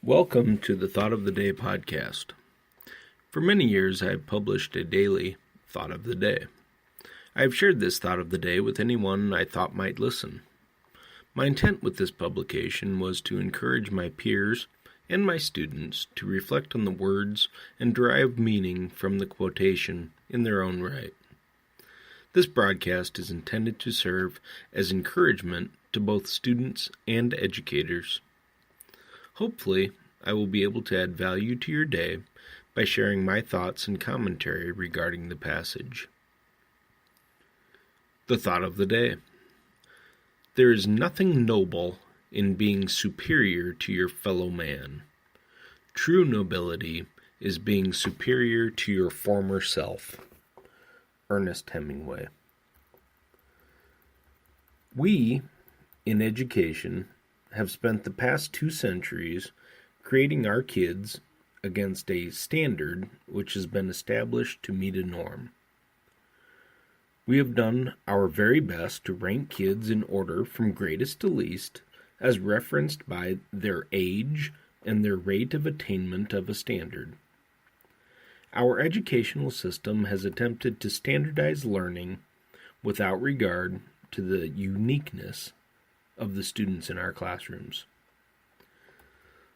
Welcome to the Thought of the Day podcast. For many years, I have published a daily Thought of the Day. I have shared this Thought of the Day with anyone I thought might listen. My intent with this publication was to encourage my peers and my students to reflect on the words and derive meaning from the quotation in their own right. This broadcast is intended to serve as encouragement to both students and educators. Hopefully, I will be able to add value to your day by sharing my thoughts and commentary regarding the passage. The Thought of the Day. There is nothing noble in being superior to your fellow man. True nobility is being superior to your former self. Ernest Hemingway. We, in education, have spent the past 2 centuries creating our kids against a standard which has been established to meet a norm. We have done our very best to rank kids in order from greatest to least, as referenced by their age and their rate of attainment of a standard. Our educational system has attempted to standardize learning without regard to the uniqueness of the students in our classrooms.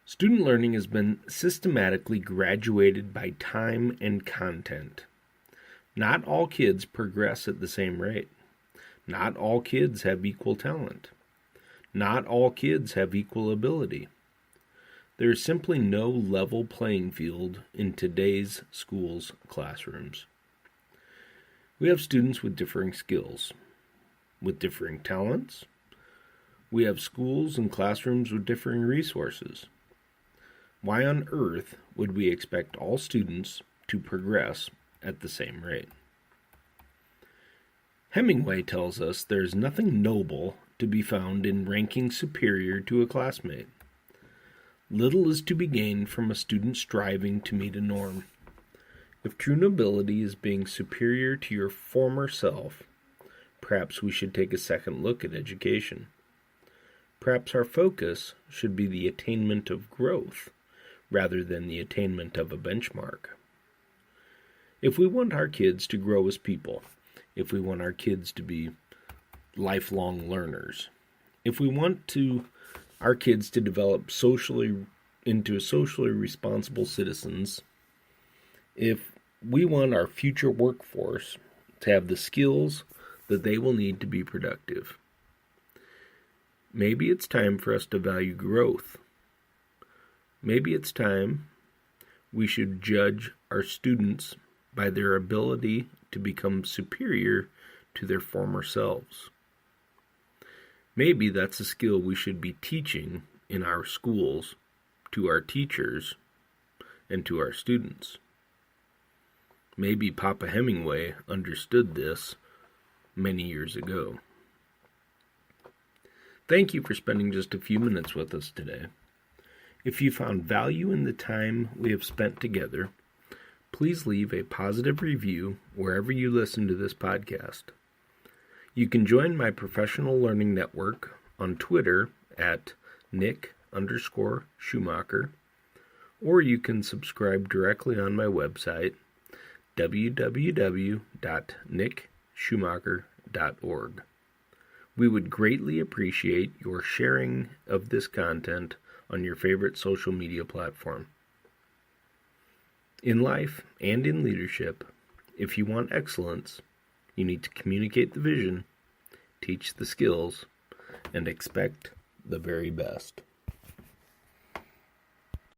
Student learning has been systematically graduated by time and content. Not all kids progress at the same rate. Not all kids have equal talent. Not all kids have equal ability. There is simply no level playing field in today's schools' classrooms. We have students with differing skills, with differing talents. We have schools and classrooms with differing resources. Why on earth would we expect all students to progress at the same rate? Hemingway tells us there is nothing noble to be found in ranking superior to a classmate. Little is to be gained from a student striving to meet a norm. If true nobility is being superior to your former self, perhaps we should take a second look at education. Perhaps our focus should be the attainment of growth rather than the attainment of a benchmark. If we want our kids to grow as people, if we want our kids to be lifelong learners, if we want our kids to develop into socially responsible citizens, if we want our future workforce to have the skills that they will need to be productive, maybe it's time for us to value growth. Maybe it's time we should judge our students by their ability to become superior to their former selves. Maybe that's a skill we should be teaching in our schools to our teachers and to our students. Maybe Papa Hemingway understood this many years ago. Thank you for spending just a few minutes with us today. If you found value in the time we have spent together, please leave a positive review wherever you listen to this podcast. You can join my professional learning network on Twitter at Nick_Schumacher, or you can subscribe directly on my website, www.nickschumacher.org. We would greatly appreciate your sharing of this content on your favorite social media platform. In life and in leadership, if you want excellence, you need to communicate the vision, teach the skills, and expect the very best.